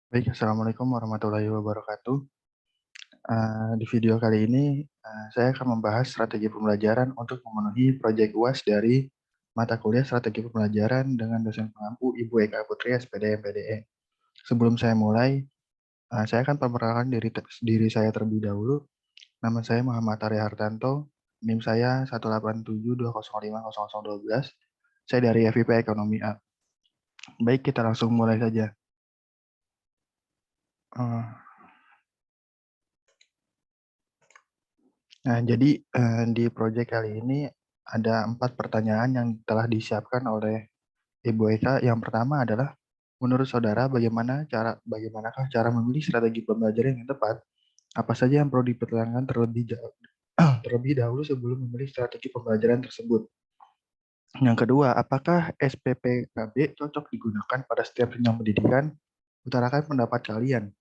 Baik, assalamualaikum warahmatullahi wabarakatuh. Di video kali ini saya akan membahas strategi pembelajaran untuk memenuhi proyek UAS dari mata kuliah Strategi Pembelajaran dengan dosen pengampu Ibu Eka Putri SPD MPDE. Sebelum saya mulai, saya akan memperkenalkan diri saya terlebih dahulu. Nama saya Muhammad Arya Hartanto, NIM saya 18720500012. Saya dari FIP Ekonomi A. Baik, kita langsung mulai saja. Nah, jadi di proyek kali ini ada 4 pertanyaan yang telah disiapkan oleh Ibu Eka. Yang pertama adalah, menurut saudara bagaimanakah cara memilih strategi pembelajaran yang tepat? Apa saja yang perlu dipertimbangkan terlebih dahulu sebelum memilih strategi pembelajaran tersebut? Yang kedua, apakah SPPKB cocok digunakan pada setiap jenjang pendidikan? Utarakan pendapat kalian.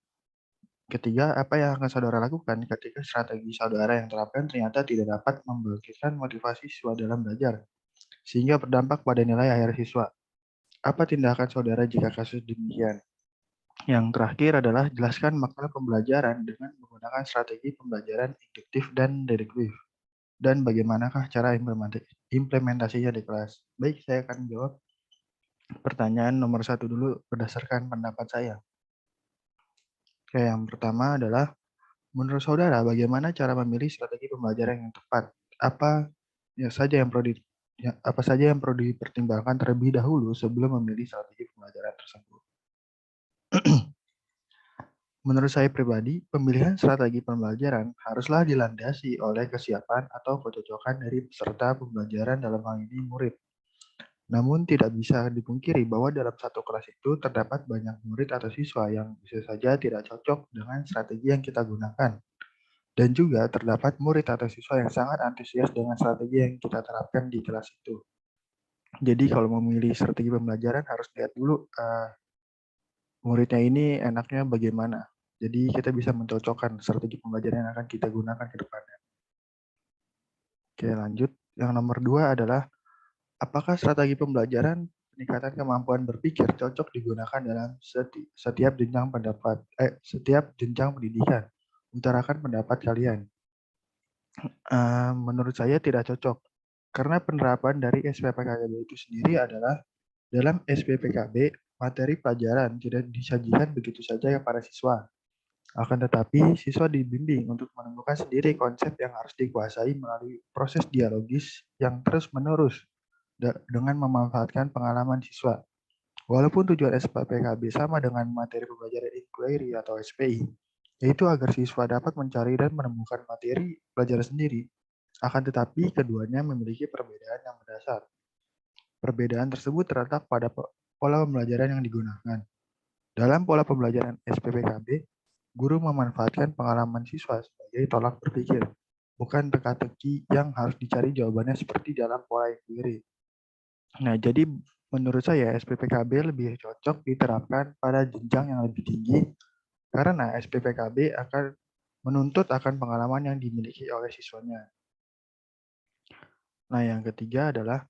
Ketiga, apa yang akan saudara lakukan ketika strategi saudara yang terapkan ternyata tidak dapat membangkitkan motivasi siswa dalam belajar, sehingga berdampak pada nilai akhir siswa? Apa tindakan saudara jika kasus demikian? Yang terakhir adalah jelaskan makna pembelajaran dengan menggunakan strategi pembelajaran induktif dan deduktif, dan bagaimanakah cara implementasinya di kelas. Baik, saya akan jawab pertanyaan nomor 1 dulu berdasarkan pendapat saya. Oke, yang pertama adalah, menurut saudara, bagaimana cara memilih strategi pembelajaran yang tepat? Apa saja yang perlu dipertimbangkan terlebih dahulu sebelum memilih strategi pembelajaran tersebut? Menurut saya pribadi, pemilihan strategi pembelajaran haruslah dilandasi oleh kesiapan atau kecocokan dari peserta pembelajaran, dalam hal ini murid. Namun tidak bisa dipungkiri bahwa dalam satu kelas itu terdapat banyak murid atau siswa yang bisa saja tidak cocok dengan strategi yang kita gunakan. Dan juga terdapat murid atau siswa yang sangat antusias dengan strategi yang kita terapkan di kelas itu. Jadi kalau memilih strategi pembelajaran harus lihat dulu muridnya ini enaknya bagaimana. Jadi kita bisa mencocokkan strategi pembelajaran yang akan kita gunakan ke depannya. Oke, lanjut. Yang nomor 2 adalah, apakah strategi pembelajaran peningkatan kemampuan berpikir cocok digunakan dalam setiap jenjang pendidikan? Utarakan pendapat kalian. Menurut saya tidak cocok, karena penerapan dari SPPKB itu sendiri adalah, dalam SPPKB, materi pelajaran tidak disajikan begitu saja kepada siswa. Akan tetapi, siswa dibimbing untuk menemukan sendiri konsep yang harus dikuasai melalui proses dialogis yang terus-menerus dengan memanfaatkan pengalaman siswa. Walaupun tujuan SPPKB sama dengan materi pembelajaran inquiry atau SPI, yaitu agar siswa dapat mencari dan menemukan materi pelajaran sendiri. Akan tetapi, keduanya memiliki perbedaan yang mendasar. Perbedaan tersebut terletak pada pola pembelajaran yang digunakan. Dalam pola pembelajaran SPPKB, guru memanfaatkan pengalaman siswa sebagai tolak berpikir, bukan teka-teki yang harus dicari jawabannya seperti dalam pola inquiry. Nah, jadi menurut saya SPPKB lebih cocok diterapkan pada jenjang yang lebih tinggi, karena SPPKB akan menuntut akan pengalaman yang dimiliki oleh siswanya. Nah, yang ketiga adalah,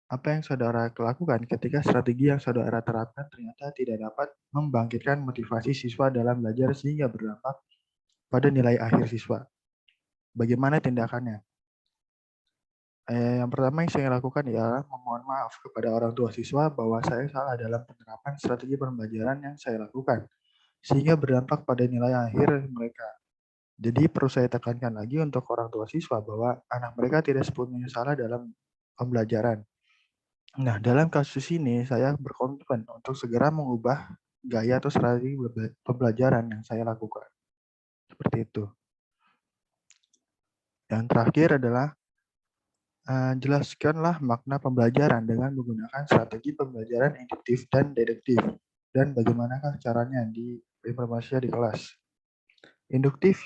apa yang saudara lakukan ketika strategi yang saudara terapkan ternyata tidak dapat membangkitkan motivasi siswa dalam belajar sehingga berdampak pada nilai akhir siswa? Bagaimana tindakannya? Yang pertama yang saya lakukan ialah memohon maaf kepada orang tua siswa bahwa saya salah dalam penerapan strategi pembelajaran yang saya lakukan, sehingga berdampak pada nilai akhir mereka. Jadi perlu saya tekankan lagi untuk orang tua siswa bahwa anak mereka tidak sepenuhnya salah dalam pembelajaran. Nah, dalam kasus ini saya berkomitmen untuk segera mengubah gaya atau strategi pembelajaran yang saya lakukan. Seperti itu. Yang terakhir adalah, jelaskanlah makna pembelajaran dengan menggunakan strategi pembelajaran induktif dan deduktif, dan bagaimanakah caranya diimplementasikan di kelas. Induktif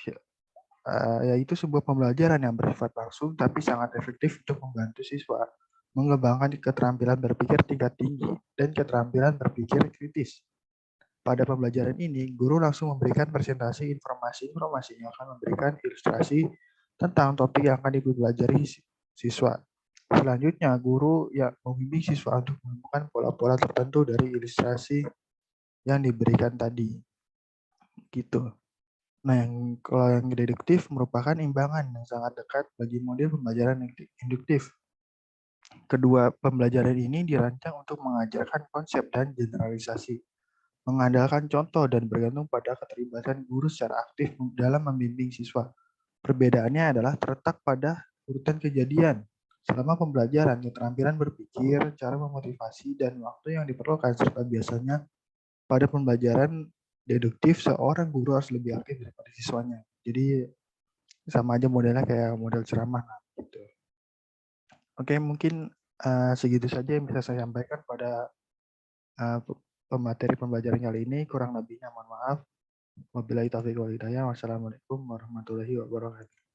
yaitu sebuah pembelajaran yang bersifat langsung tapi sangat efektif untuk membantu siswa mengembangkan keterampilan berpikir tingkat tinggi dan keterampilan berpikir kritis. Pada pembelajaran ini, guru langsung memberikan presentasi informasi-informasi yang akan memberikan ilustrasi tentang topik yang akan dipelajari siswa. Selanjutnya, guru yang membimbing siswa untuk menemukan pola-pola tertentu dari ilustrasi yang diberikan tadi. gitu. Nah, kalau yang deduktif merupakan imbangan yang sangat dekat bagi model pembelajaran induktif. Kedua pembelajaran ini dirancang untuk mengajarkan konsep dan generalisasi, mengandalkan contoh dan bergantung pada keterlibatan guru secara aktif dalam membimbing siswa. Perbedaannya adalah terletak pada urutan kejadian. Selama pembelajaran, keterampilan berpikir, cara memotivasi, dan waktu yang diperlukan, serta biasanya pada pembelajaran deduktif, seorang guru harus lebih aktif daripada siswanya. Jadi sama aja modelnya kayak model ceramah gitu. Oke, mungkin segitu saja yang bisa saya sampaikan pada pemateri pembelajaran kali ini. Kurang lebihnya mohon maaf. Wabillahi taufiq wal hidayah. Wassalamualaikum warahmatullahi wabarakatuh.